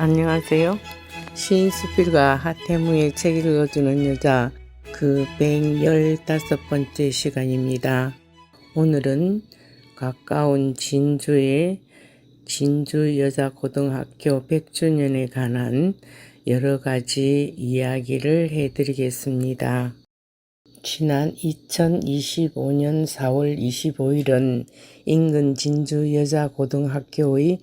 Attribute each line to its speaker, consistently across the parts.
Speaker 1: 안녕하세요. 시인수필과 하태무의 책 읽어주는 여자 그 115번째 시간입니다. 오늘은 가까운 진주의 진주여자고등학교 100주년에 관한 여러 가지 이야기를 해드리겠습니다. 지난 2025년 4월 25일은 인근 진주여자고등학교의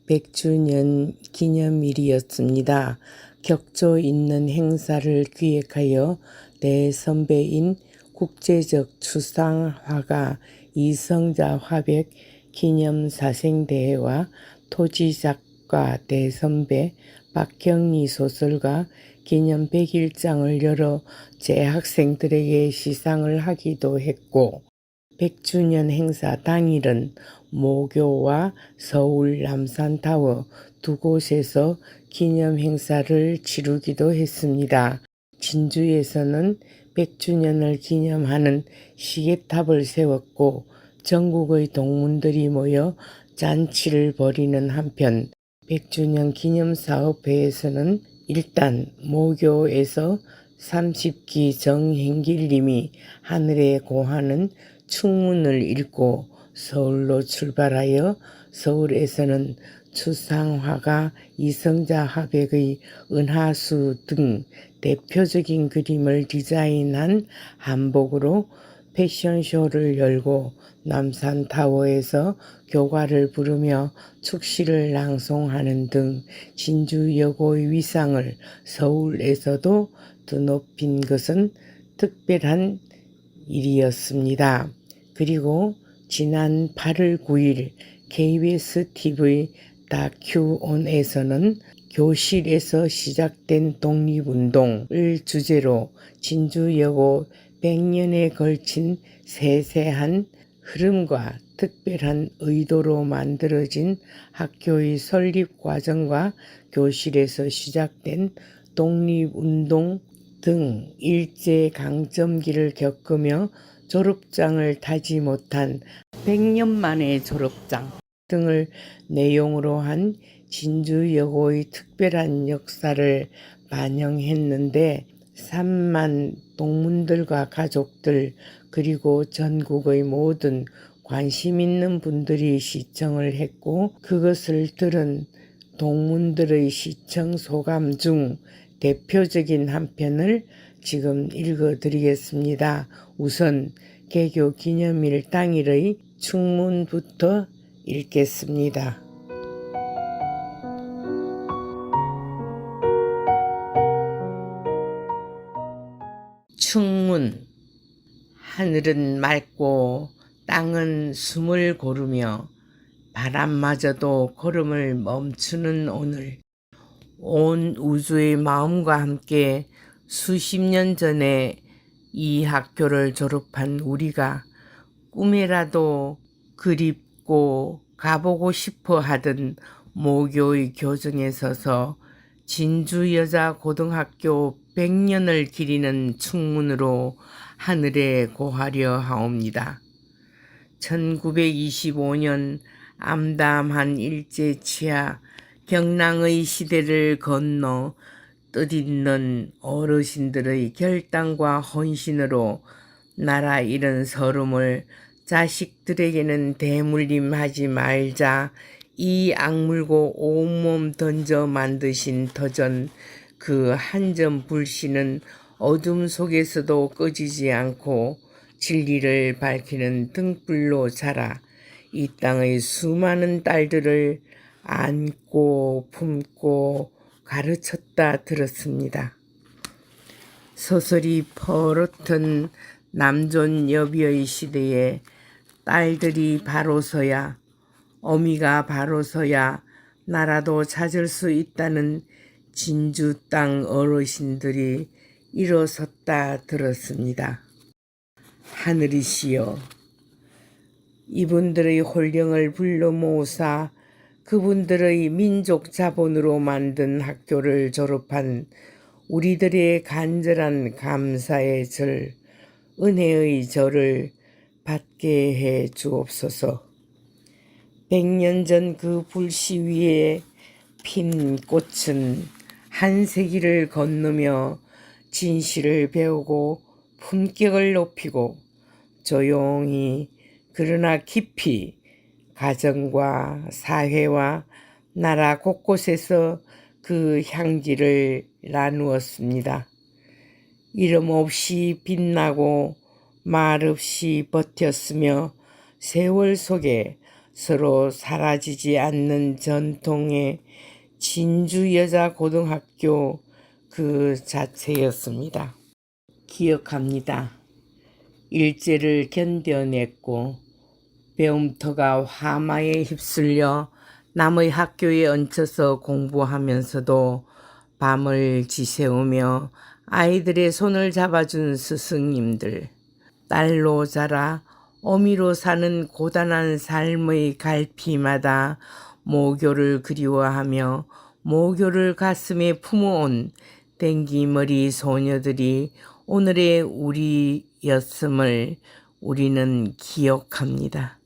Speaker 1: 100주년 기념일이었습니다. 격조 있는 행사를 기획하여 대선배인 국제적 추상화가 이성자 화백 기념사생대회와 토지작가 대선배 박경리 소설가 기념 100일장을 열어 재학생들에게 시상을 하기도 했고 100주년 행사 당일은 모교와 서울 남산타워 두 곳에서 기념 행사를 치르기도 했습니다. 진주에서는 100주년을 기념하는 시계탑을 세웠고 전국의 동문들이 모여 잔치를 벌이는 한편 100주년 기념사업회에서는 일단 모교에서 30기 정행길님이 하늘에 고하는 충문을 읽고 서울로 출발하여 서울에서는 추상화가 이성자 화백의 은하수 등 대표적인 그림을 디자인한 한복으로 패션쇼를 열고 남산타워에서 교과를 부르며 축시를 낭송하는 등 진주여고의 위상을 서울에서도 드높인 것은 특별한 일이었습니다. 그리고 지난 8월 9일 KBS TV 다큐온에서는 교실에서 시작된 독립운동을 주제로 진주여고 100년에 걸친 세세한 흐름과 특별한 의도로 만들어진 학교의 설립 과정과 교실에서 시작된 독립운동 등 일제강점기를 겪으며 졸업장을 타지 못한 100년 만의 졸업장 등을 내용으로 한 진주여고의 특별한 역사를 반영했는데 3만 동문들과 가족들 그리고 전국의 모든 관심 있는 분들이 시청을 했고 그것을 들은 동문들의 시청 소감 중 대표적인 한 편을 지금 읽어드리겠습니다. 우선 개교 기념일 당일의 충문부터 읽겠습니다. 충문. 하늘은 맑고 땅은 숨을 고르며 바람마저도 걸음을 멈추는 오늘. 온 우주의 마음과 함께 수십 년 전에 이 학교를 졸업한 우리가 꿈에라도 그립고 가보고 싶어 하던 모교의 교정에 서서 진주여자고등학교 100년을 기리는 충문으로 하늘에 고하려 하옵니다. 1925년 암담한 일제치하 경랑의 시대를 건너 뜻있는 어르신들의 결단과 헌신으로 나라 잃은 서름을 자식들에게는 대물림하지 말자 이 악물고 온몸 던져 만드신 터전 그 한 점 불씨는 어둠 속에서도 꺼지지 않고 진리를 밝히는 등불로 자라 이 땅의 수많은 딸들을 안고 품고 가르쳤다 들었습니다. 서서히 퍼렇던 남존 여비의 시대에 딸들이 바로 서야 어미가 바로 서야 나라도 찾을 수 있다는 진주 땅 어르신들이 일어섰다 들었습니다. 하늘이시여 이분들의 홀령을 불러 모으사 그분들의 민족 자본으로 만든 학교를 졸업한 우리들의 간절한 감사의 절, 은혜의 절을 받게 해 주옵소서. 100년 전 그 불씨 위에 핀 꽃은 한 세기를 건너며 진실을 배우고 품격을 높이고 조용히 그러나 깊이 가정과 사회와 나라 곳곳에서 그 향기를 나누었습니다. 이름 없이 빛나고 말 없이 버텼으며 세월 속에 서로 사라지지 않는 전통의 진주여자고등학교 그 자체였습니다. 기억합니다. 일제를 견뎌냈고 배움터가 화마에 휩쓸려 남의 학교에 얹혀서 공부하면서도 밤을 지새우며 아이들의 손을 잡아준 스승님들, 딸로 자라 어미로 사는 고단한 삶의 갈피마다 모교를 그리워하며 모교를 가슴에 품어온 댕기머리 소녀들이 오늘의 우리였음을 우리는 기억합니다.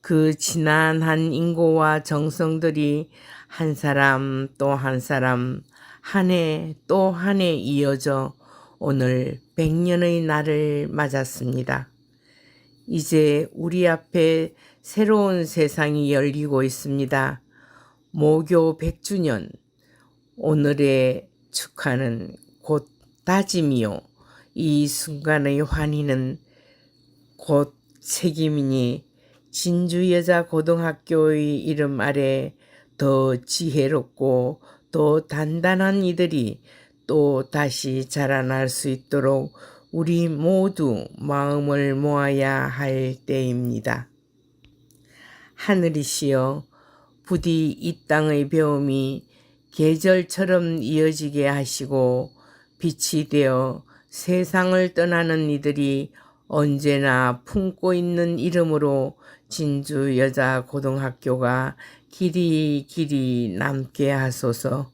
Speaker 1: 그 지난한 인고와 정성들이 한 사람 또 한 사람, 한 해 또 한 해 이어져 오늘 100년의 날을 맞았습니다. 이제 우리 앞에 새로운 세상이 열리고 있습니다. 모교 100주년, 오늘의 축하는 곧 다짐이요. 이 순간의 환희는 곧 책임이니 진주여자고등학교의 이름 아래 더 지혜롭고 더 단단한 이들이 또 다시 자라날 수 있도록 우리 모두 마음을 모아야 할 때입니다. 하늘이시여, 부디 이 땅의 배움이 계절처럼 이어지게 하시고 빛이 되어 세상을 떠나는 이들이 언제나 품고 있는 이름으로 진주여자고등학교가 길이 길이 남게 하소서.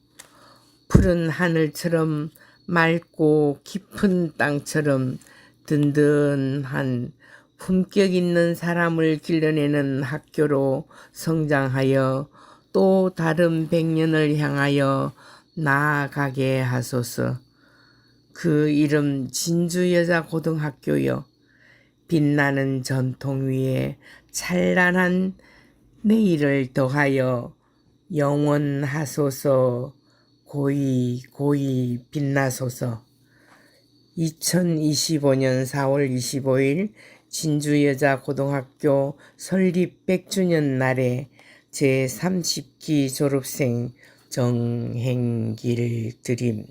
Speaker 1: 푸른 하늘처럼 맑고 깊은 땅처럼 든든한 품격 있는 사람을 길러내는 학교로 성장하여 또 다른 100년을 향하여 나아가게 하소서. 그 이름 진주여자고등학교여, 빛나는 전통 위에 찬란한 내일을 더하여 영원하소서. 고이 고이 빛나소서. 2025년 4월 25일 진주여자고등학교 설립 100주년 날에 제30기 졸업생 정행길 드림.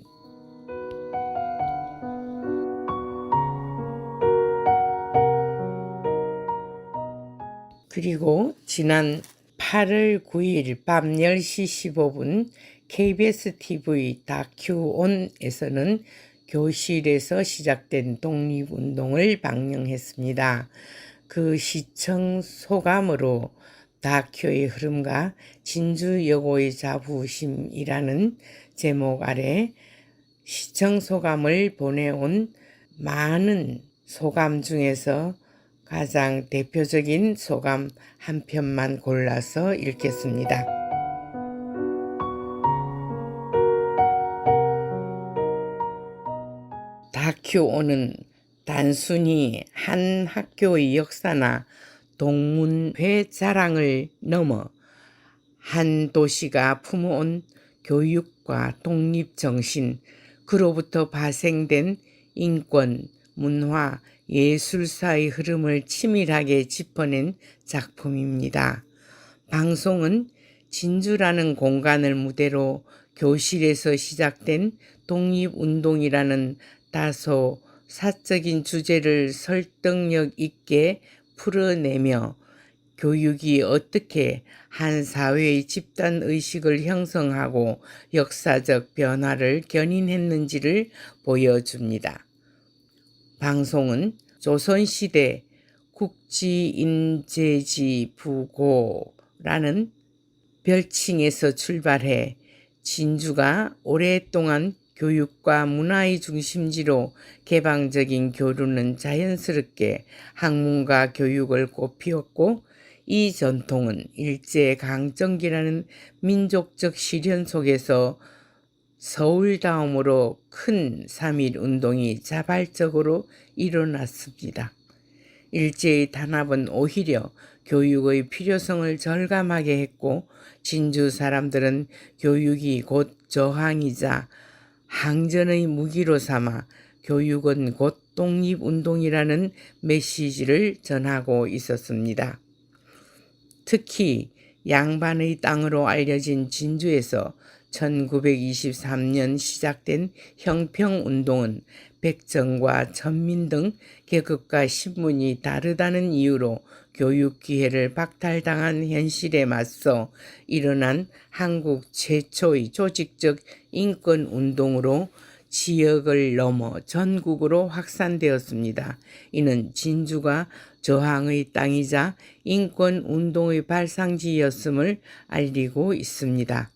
Speaker 1: 그리고 지난 8월 9일 밤 10시 15분 KBS TV 다큐온에서는 교실에서 시작된 독립운동을 방영했습니다. 그 시청 소감으로 다큐의 흐름과 진주여고의 자부심이라는 제목 아래 시청 소감을 보내온 많은 소감 중에서 가장 대표적인 소감 한 편만 골라서 읽겠습니다. 다큐온은 단순히 한 학교의 역사나 동문회 자랑을 넘어 한 도시가 품어온 교육과 독립정신, 그로부터 파생된 인권, 문화, 예술사의 흐름을 치밀하게 짚어낸 작품입니다. 방송은 진주라는 공간을 무대로 교실에서 시작된 독립운동이라는 다소 사적인 주제를 설득력 있게 풀어내며 교육이 어떻게 한 사회의 집단의식을 형성하고 역사적 변화를 견인했는지를 보여줍니다. 방송은 조선시대 국지인재지부고라는 별칭에서 출발해 진주가 오랫동안 교육과 문화의 중심지로 개방적인 교류는 자연스럽게 학문과 교육을 꽃피웠고 이 전통은 일제강점기라는 민족적 시련 속에서 서울 다음으로 큰 3.1 운동이 자발적으로 일어났습니다. 일제의 단합은 오히려 교육의 필요성을 절감하게 했고 진주 사람들은 교육이 곧 저항이자 항전의 무기로 삼아 교육은 곧 독립운동이라는 메시지를 전하고 있었습니다. 특히 양반의 땅으로 알려진 진주에서 1923년 시작된 형평운동은 백정과 천민 등 계급과 신분이 다르다는 이유로 교육 기회를 박탈당한 현실에 맞서 일어난 한국 최초의 조직적 인권운동으로 지역을 넘어 전국으로 확산되었습니다. 이는 진주가 저항의 땅이자 인권운동의 발상지였음을 알리고 있습니다.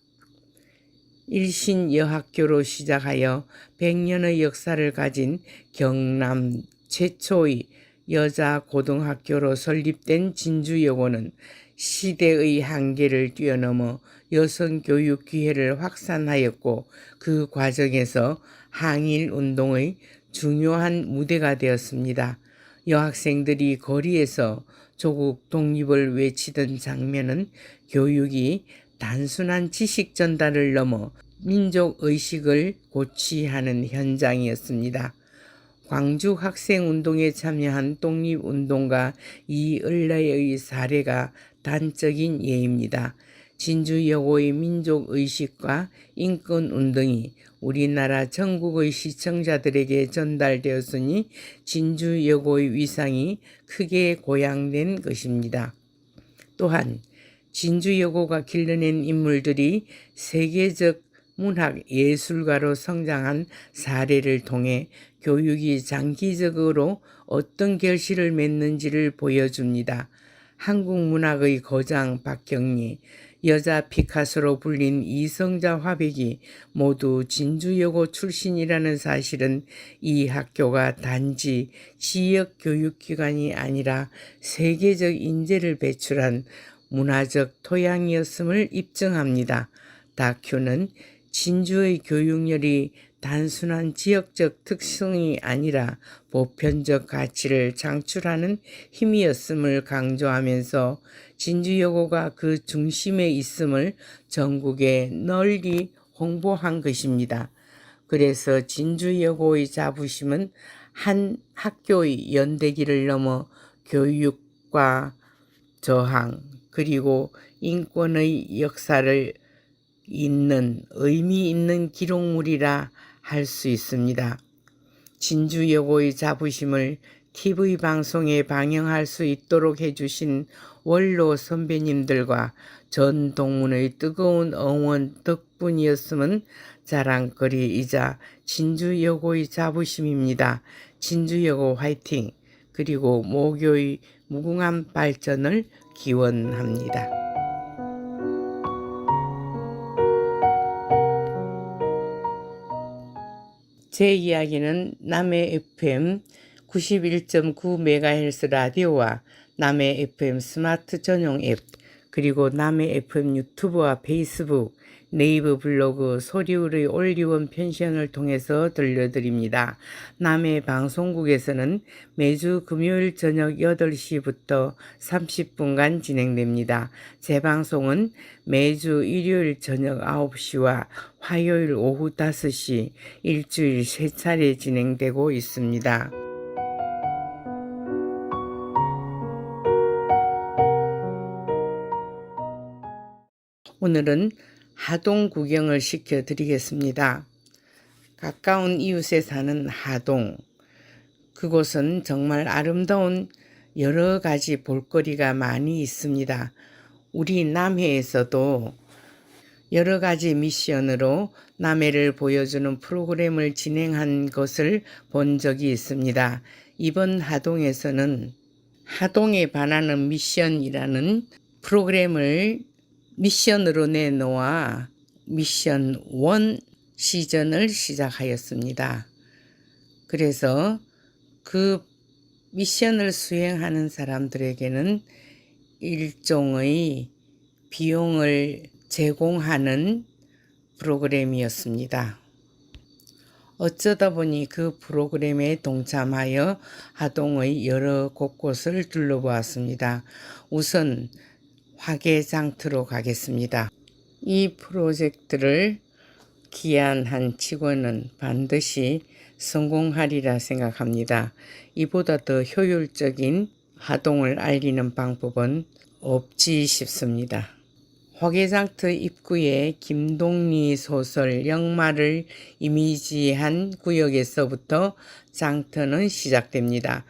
Speaker 1: 일신여학교로 시작하여 100년의 역사를 가진 경남 최초의 여자 고등학교로 설립된 진주여고는 시대의 한계를 뛰어넘어 여성 교육 기회를 확산하였고 그 과정에서 항일운동의 중요한 무대가 되었습니다. 여학생들이 거리에서 조국 독립을 외치던 장면은 교육이 단순한 지식 전달을 넘어 민족의식을 고취하는 현장이었습니다. 광주 학생운동에 참여한 독립운동가 이을래의 사례가 단적인 예입니다. 진주여고의 민족의식과 인권운동이 우리나라 전국의 시청자들에게 전달되었으니 진주여고의 위상이 크게 고양된 것입니다. 또한 진주여고가 길러낸 인물들이 세계적 문학 예술가로 성장한 사례를 통해 교육이 장기적으로 어떤 결실을 맺는지를 보여줍니다. 한국 문학의 거장 박경리, 여자 피카소로 불린 이성자 화백이 모두 진주여고 출신이라는 사실은 이 학교가 단지 지역 교육기관이 아니라 세계적 인재를 배출한 문화적 토양이었음을 입증합니다. 다큐는 진주의 교육열이 단순한 지역적 특성이 아니라 보편적 가치를 창출하는 힘이었음을 강조하면서 진주여고가 그 중심에 있음을 전국에 널리 홍보한 것입니다. 그래서 진주여고의 자부심은 한 학교의 연대기를 넘어 교육과 저항 그리고 인권의 역사를 잇는 의미 있는 기록물이라 할 수 있습니다. 진주여고의 자부심을 TV 방송에 방영할 수 있도록 해주신 원로 선배님들과 전 동문의 뜨거운 응원 덕분이었음은 자랑거리이자 진주여고의 자부심입니다. 진주여고 화이팅! 그리고 모교의 무궁한 발전을 기원합니다. 제 이야기는 남해 FM 91.9MHz 라디오와 남해 FM 스마트 전용 앱 그리고 남해 FM 유튜브와 페이스북, 네이버 블로그 소리울의 올리원 편션을 통해서 들려드립니다. 남해 방송국에서는 매주 금요일 저녁 8시부터 30분간 진행됩니다. 재방송은 매주 일요일 저녁 9시와 화요일 오후 5시 일주일 3차례 진행되고 있습니다. 오늘은 하동 구경을 시켜드리겠습니다. 가까운 이웃에 사는 하동. 그곳은 정말 아름다운 여러 가지 볼거리가 많이 있습니다. 우리 남해에서도 여러 가지 미션으로 남해를 보여주는 프로그램을 진행한 것을 본 적이 있습니다. 이번 하동에서는 하동에 반하는 미션이라는 프로그램을 미션으로 내놓아 미션 1 시즌을 시작하였습니다. 그래서 그 미션을 수행하는 사람들에게는 일종의 비용을 제공하는 프로그램이었습니다. 어쩌다 보니 그 프로그램에 동참하여 하동의 여러 곳곳을 둘러보았습니다. 우선 화개장터로 가겠습니다. 이 프로젝트를 기한한 직원은 반드시 성공하리라 생각합니다. 이보다 더 효율적인 하동을 알리는 방법은 없지 싶습니다. 화개장터 입구에 김동리 소설 영마를 이미지한 구역에서부터 장터는 시작됩니다.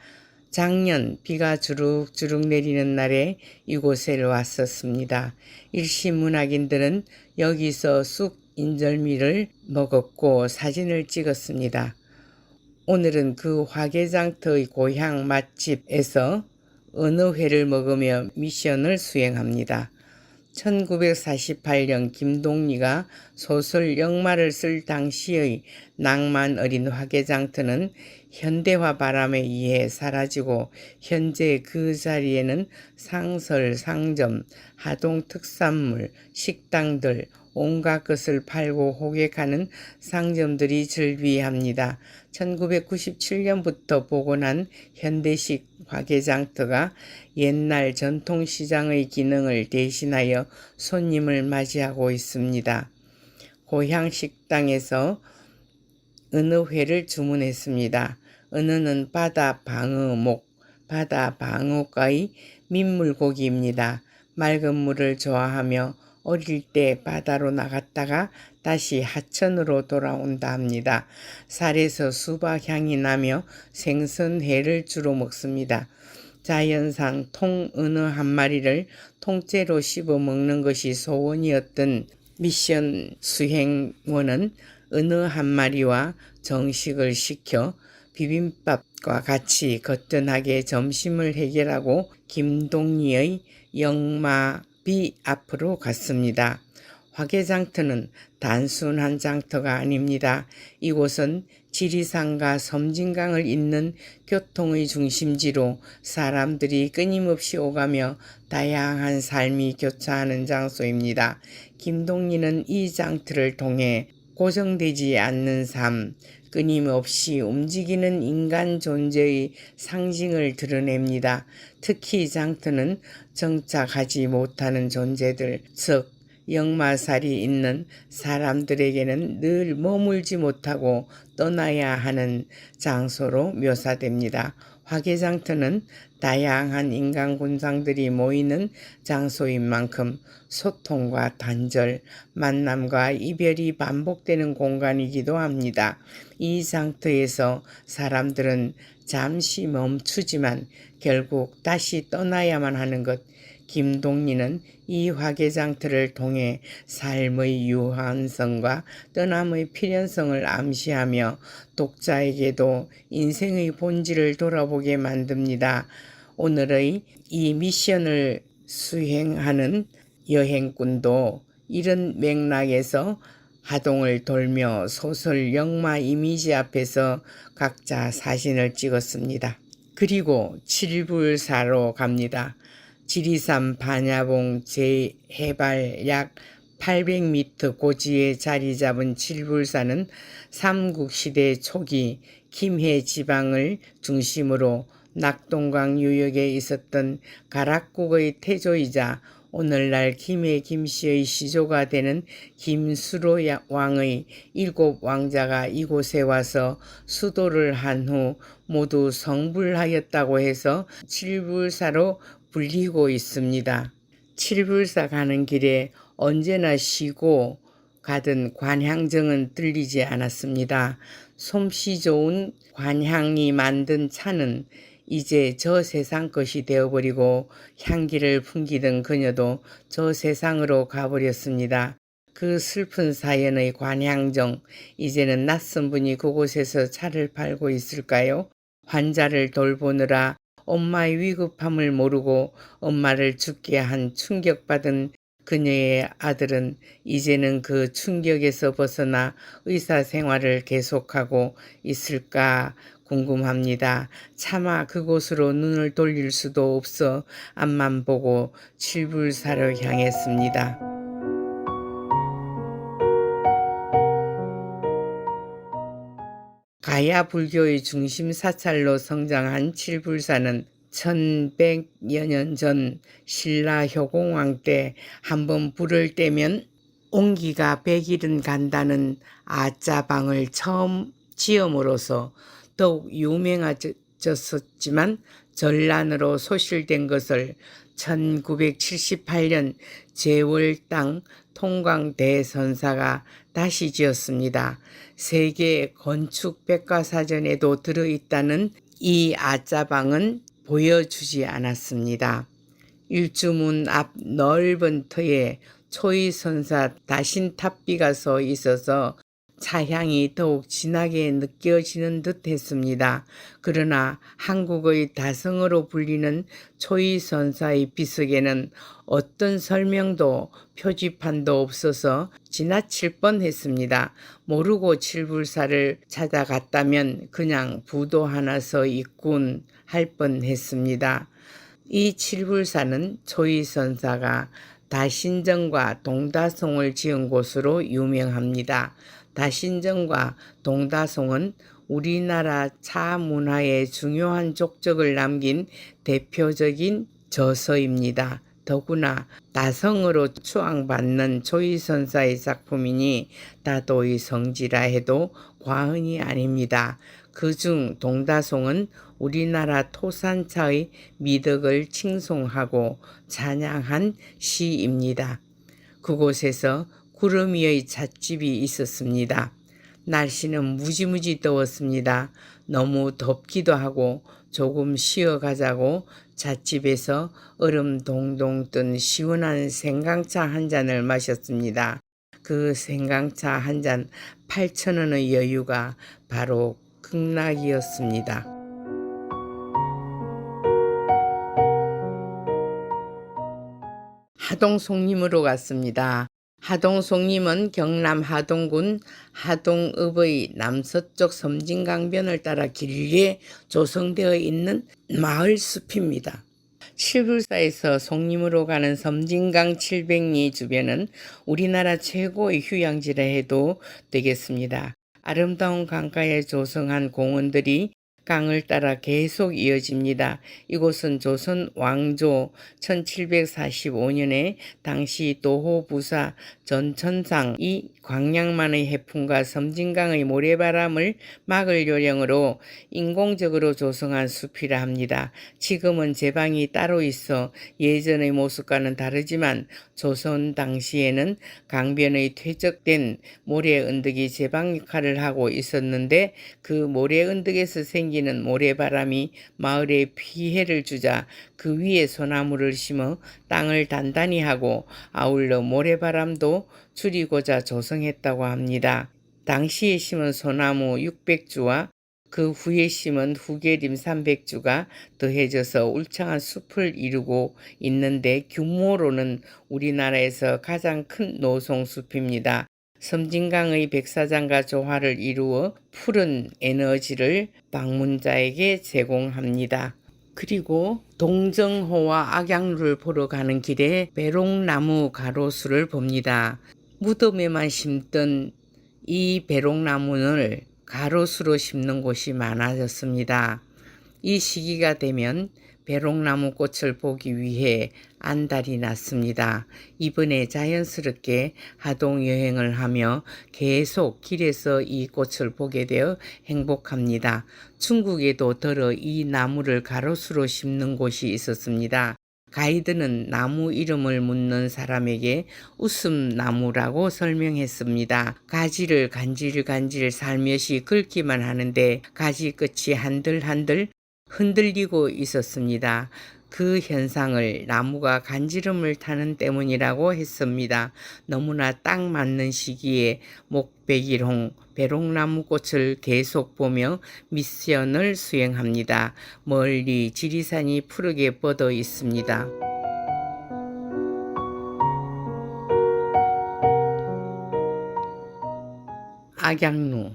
Speaker 1: 작년 비가 주룩주룩 내리는 날에 이곳에 왔었습니다. 일시 문학인들은 여기서 쑥 인절미를 먹었고 사진을 찍었습니다. 오늘은 그 화개장터의 고향 맛집에서 어느 회를 먹으며 미션을 수행합니다. 1948년 김동리가 소설 영마를 쓸 당시의 낭만 어린 화개장터는 현대화 바람에 의해 사라지고 현재 그 자리에는 상설, 상점, 하동 특산물, 식당들, 온갖 것을 팔고 호객하는 상점들이 즐비합니다. 1997년부터 복원한 현대식 화개장터가 옛날 전통시장의 기능을 대신하여 손님을 맞이하고 있습니다. 고향 식당에서 은어회를 주문했습니다. 은어는 바다 방어목, 바다 방어과의 민물고기입니다. 맑은 물을 좋아하며 어릴 때 바다로 나갔다가 다시 하천으로 돌아온다 합니다. 살에서 수박 향이 나며 생선회를 주로 먹습니다. 자연산 통은어 한 마리를 통째로 씹어 먹는 것이 소원이었던 미션 수행원은 은어 한 마리와 정식을 시켜 비빔밥과 같이 거뜬하게 점심을 해결하고 김동리의 영마비 앞으로 갔습니다. 화개장터는 단순한 장터가 아닙니다. 이곳은 지리산과 섬진강을 잇는 교통의 중심지로 사람들이 끊임없이 오가며 다양한 삶이 교차하는 장소입니다. 김동리는 이 장터를 통해 고정되지 않는 삶, 끊임없이 움직이는 인간 존재의 상징을 드러냅니다. 특히 장터는 정착하지 못하는 존재들, 즉 역마살이 있는 사람들에게는 늘 머물지 못하고 떠나야 하는 장소로 묘사됩니다. 화개장터는 다양한 인간 군상들이 모이는 장소인 만큼 소통과 단절, 만남과 이별이 반복되는 공간이기도 합니다. 이 장터에서 사람들은 잠시 멈추지만 결국 다시 떠나야만 하는 것. 김동리는 이 화개장터를 통해 삶의 유한성과 떠남의 필연성을 암시하며 독자에게도 인생의 본질을 돌아보게 만듭니다. 오늘의 이 미션을 수행하는 여행꾼도 이런 맥락에서 하동을 돌며 소설 영마 이미지 앞에서 각자 사진을 찍었습니다. 그리고 칠불사로 갑니다. 지리산 반야봉 제해발 약 800m 고지에 자리 잡은 칠불산은 삼국시대 초기 김해 지방을 중심으로 낙동강 유역에 있었던 가락국의 태조이자 오늘날 김해 김씨의 시조가 되는 김수로 왕의 7 왕자가 이곳에 와서 수도를 한 후 모두 성불하였다고 해서 칠불사로 불리고 있습니다. 칠불사 가는 길에 언제나 쉬고 가던 관향정은 들리지 않았습니다. 솜씨 좋은 관향이 만든 차는 이제 저 세상 것이 되어버리고 향기를 풍기던 그녀도 저 세상으로 가버렸습니다. 그 슬픈 사연의 관향정, 이제는 낯선 분이 그곳에서 차를 팔고 있을까요? 환자를 돌보느라 엄마의 위급함을 모르고 엄마를 죽게 한 충격받은 그녀의 아들은 이제는 그 충격에서 벗어나 의사생활을 계속하고 있을까 궁금합니다. 차마 그곳으로 눈을 돌릴 수도 없어 앞만 보고 칠불사를 향했습니다. 가야 불교의 중심 사찰로 성장한 칠불사는 1100여 년 전 신라 효공왕 때 한번 불을 떼면 온기가 100일은 간다는 아짜방을 처음 지음으로써 더욱 유명해졌었지만 전란으로 소실된 것을 1978년 제월당 통광대선사가 다시 지었습니다. 세계 건축 백과사전에도 들어있다는 이 아짜방은 보여주지 않았습니다. 일주문 앞 넓은 터에 초이선사 다신탑비가 서 있어서 차향이 더욱 진하게 느껴지는 듯 했습니다. 그러나 한국의 다성으로 불리는 초이선사의 비석에는 어떤 설명도 표지판도 없어서 지나칠 뻔했습니다. 모르고 칠불사를 찾아갔다면 그냥 부도 하나 서 있군 할 뻔했습니다. 이 칠불사는 초이선사가 다신정과 동다송을 지은 곳으로 유명합니다. 다신정과 동다송은 우리나라 차 문화의 중요한 족적을 남긴 대표적인 저서입니다. 더구나 다성으로 추앙받는 초이선사의 작품이니 다도의 성지라 해도 과언이 아닙니다. 그중 동다송은 우리나라 토산차의 미덕을 칭송하고 찬양한 시입니다. 그곳에서 구름이의 찻집이 있었습니다. 날씨는 무지무지 더웠습니다. 너무 덥기도 하고 조금 쉬어가자고 찻집에서 얼음 동동 뜬 시원한 생강차 한 잔을 마셨습니다. 그 생강차 한 잔 8,000원의 여유가 바로 극락이었습니다. 하동송림으로 갔습니다. 하동송림은 경남 하동군 하동읍의 남서쪽 섬진강변을 따라 길게 조성되어 있는 마을 숲입니다. 칠불사에서 송림으로 가는 섬진강 700리 주변은 우리나라 최고의 휴양지라 해도 되겠습니다. 아름다운 강가에 조성한 공원들이 강을 따라 계속 이어집니다. 이곳은 조선 왕조 1745년에 당시 도호부사 전천상이 광양만의 해풍과 섬진강의 모래바람을 막을 요령으로 인공적으로 조성한 숲이라 합니다. 지금은 제방이 따로 있어 예전의 모습과는 다르지만 조선 당시에는 강변의 퇴적된 모래 언덕이 제방 역할을 하고 있었는데 그 모래 언덕에서 생기는 모래바람이 마을에 피해를 주자 그 위에 소나무를 심어 땅을 단단히 하고 아울러 모래바람도 줄이고자 조성했다고 합니다. 당시에 심은 소나무 600주와 그 후에 심은 후계림 300주가 더해져서 울창한 숲을 이루고 있는데 규모로는 우리나라에서 가장 큰 노송숲입니다. 섬진강의 백사장과 조화를 이루어 푸른 에너지를 방문자에게 제공합니다. 그리고 동정호와 악양루를 보러 가는 길에 배롱나무 가로수를 봅니다. 무덤에만 심던 이 배롱나무를 가로수로 심는 곳이 많아졌습니다. 이 시기가 되면 배롱나무 꽃을 보기 위해 안달이 났습니다. 이번에 자연스럽게 하동 여행을 하며 계속 길에서 이 꽃을 보게 되어 행복합니다. 중국에도 더러 이 나무를 가로수로 심는 곳이 있었습니다. 가이드는 나무 이름을 묻는 사람에게 웃음나무라고 설명했습니다. 가지를 간질간질 살며시 긁기만 하는데 가지 끝이 한들한들 흔들리고 있었습니다. 그 현상을 나무가 간지럼을 타는 때문이라고 했습니다. 너무나 딱 맞는 시기에 목백일홍 배롱나무 꽃을 계속 보며 미션을 수행합니다. 멀리 지리산이 푸르게 뻗어 있습니다. 악양루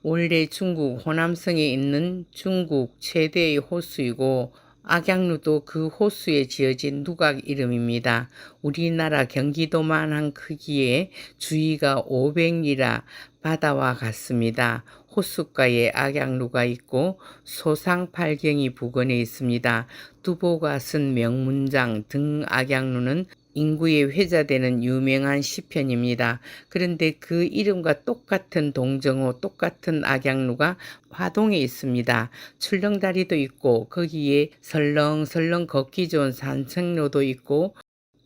Speaker 1: 원래 중국 호남성에 있는 중국 최대의 호수이고 악양루도 그 호수에 지어진 누각 이름입니다. 우리나라 경기도만한 크기에 주위가 500리라 바다와 같습니다. 호숫가에 악양루가 있고 소상팔경이 부근에 있습니다. 두보가 쓴 명문장 등악양루는 인구에 회자되는 유명한 시편입니다. 그런데 그 이름과 똑같은 동정호, 똑같은 악양루가 화동에 있습니다. 출렁다리도 있고 거기에 설렁설렁 걷기 좋은 산책로도 있고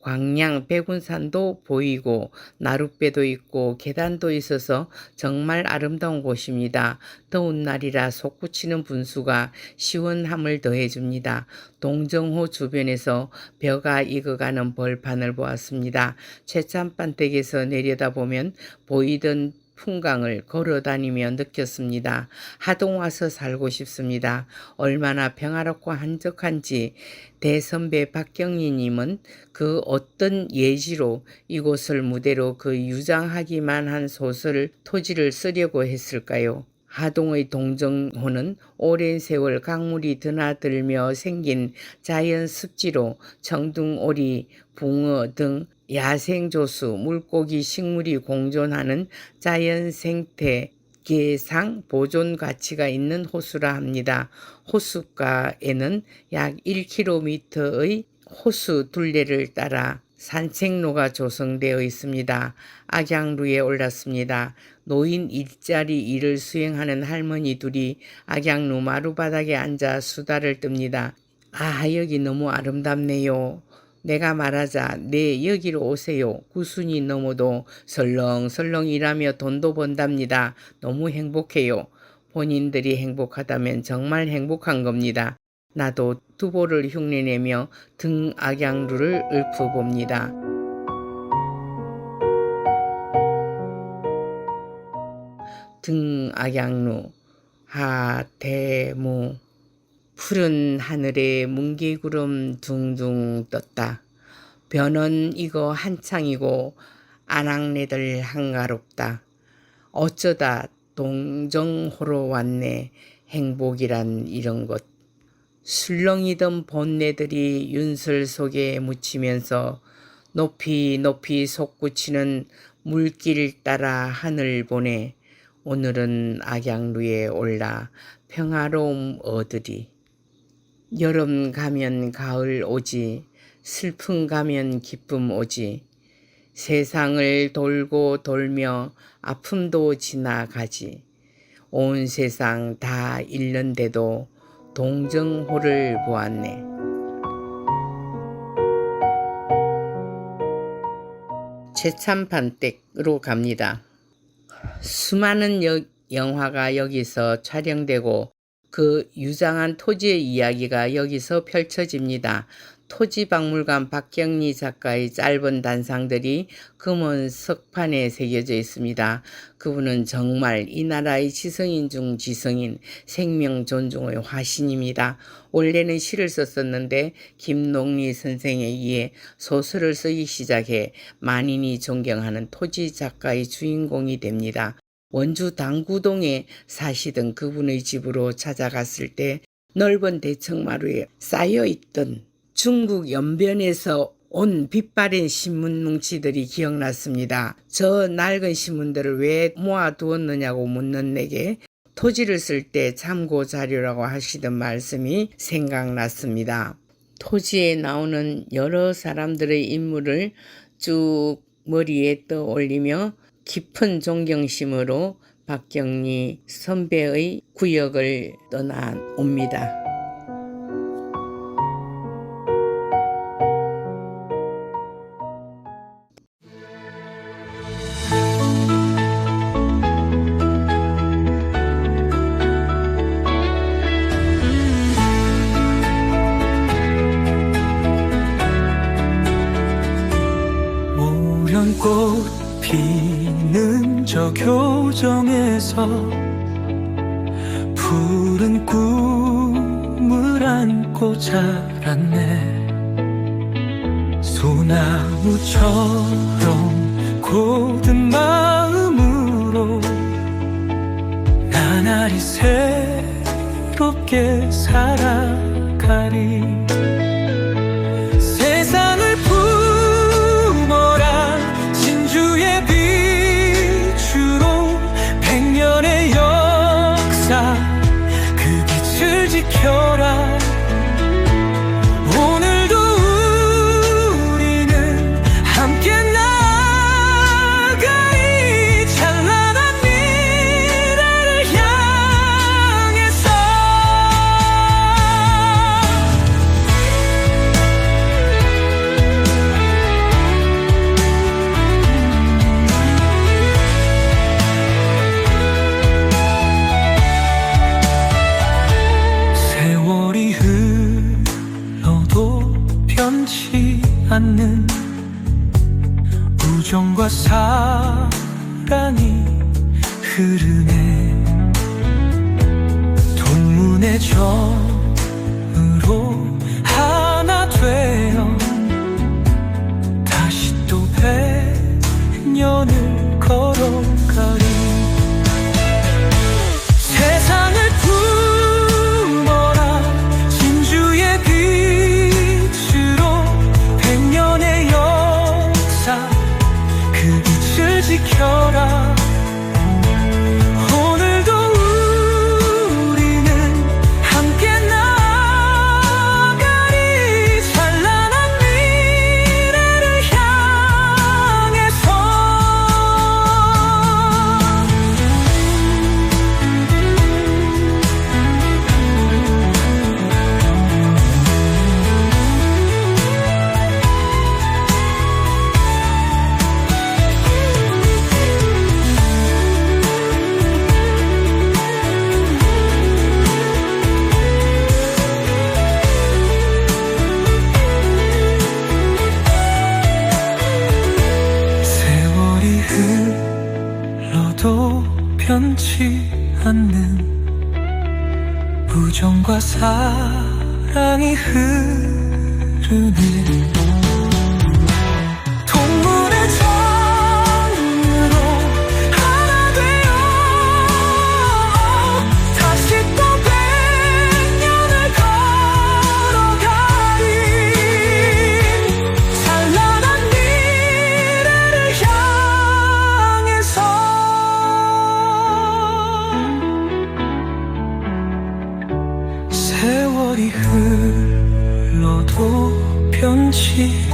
Speaker 1: 광양 백운산도 보이고 나룻배도 있고 계단도 있어서 정말 아름다운 곳입니다. 더운 날이라 솟구치는 분수가 시원함을 더해줍니다. 동정호 주변에서 벼가 익어가는 벌판을 보았습니다. 최참반댁에서 내려다보면 보이던 풍광을 걸어다니며 느꼈습니다. 하동 와서 살고 싶습니다. 얼마나 평화롭고 한적한지 대선배 박경리님은 그 어떤 예지로 이곳을 무대로 그 유장하기만 한 소설 토지를 쓰려고 했을까요? 하동의 동정호는 오랜 세월 강물이 드나들며 생긴 자연 습지로 청둥오리, 붕어 등 야생조수, 물고기, 식물이 공존하는 자연 생태계상 보존 가치가 있는 호수라 합니다. 호숫가에는 약 1km의 호수 둘레를 따라 산책로가 조성되어 있습니다. 악양루에 올랐습니다. 노인 일자리 일을 수행하는 할머니 둘이 악양루 마루바닥에 앉아 수다를 떱니다. 아, 여기 너무 아름답네요. 내가 말하자 네 여기로 오세요. 구순이 넘어도 설렁설렁 일하며 돈도 번답니다. 너무 행복해요. 본인들이 행복하다면 정말 행복한 겁니다. 나도 두보를 흉내내며 등악양루를 읊어봅니다. 등악양루 하대무 푸른 하늘에 뭉게구름 둥둥 떴다. 벼는 이거 한창이고 안악내들 한가롭다. 어쩌다 동정호로 왔네. 행복이란 이런 것. 술렁이던 본네들이 윤슬 속에 묻히면서 높이 높이 솟구치는 물길 따라 하늘 보내. 오늘은 악양루에 올라 평화로움 얻으리. 여름 가면 가을 오지, 슬픔 가면 기쁨 오지. 세상을 돌고 돌며 아픔도 지나가지. 온 세상 다 잃는데도 동정호를 보았네. 최참반댁으로 갑니다. 수많은 영화가 여기서 촬영되고 그 유장한 토지의 이야기가 여기서 펼쳐집니다. 토지박물관 박경리 작가의 짧은 단상들이 금원 석판에 새겨져 있습니다. 그분은 정말 이 나라의 지성인 중 지성인, 생명 존중의 화신입니다. 원래는 시를 썼었는데 김농리 선생에 의해 소설을 쓰기 시작해 만인이 존경하는 토지 작가의 주인공이 됩니다. 원주 당구동에 사시던 그분의 집으로 찾아갔을 때 넓은 대청마루에 쌓여있던 중국 연변에서 온 빛바랜 신문 뭉치들이 기억났습니다. 저 낡은 신문들을 왜 모아두었느냐고 묻는 내게 토지를 쓸 때 참고 자료라고 하시던 말씀이 생각났습니다. 토지에 나오는 여러 사람들의 인물을 쭉 머리에 떠올리며 깊은 존경심으로 박경리 선배의 구역을 떠나옵니다.
Speaker 2: 꽃 피는 저 교정에서 푸른 꿈을 안고 자랐네. 소나무처럼 고든 마음으로 난 나날이 새롭게 살아가리. 세상을 품어라 진주의 빛으로 100년의 역사 그 빛을 지켜라. 오늘도 우리는 함께 나아가리. 찬란한 미래를 향해서. 세월이 흘러도 변치 않는 우정과 사랑이 흐르네. 동문의 정으로 하나 되어 다시 또 100년을 걸어가리. 세상을 품어라 진주의 빛으로 100년의 역사 그 빛을 지켜라. 오늘도 우리는 함께 나아가리. 찬란한 미래를 향해서. 세월이 흘러도 변치 않는 우정과 사랑이 흐르네. 동문의 정으로 하나 되어 다시 또 100년을 걸어가리. 찬란한 미래를 향해서. 세월이 흘러도 변치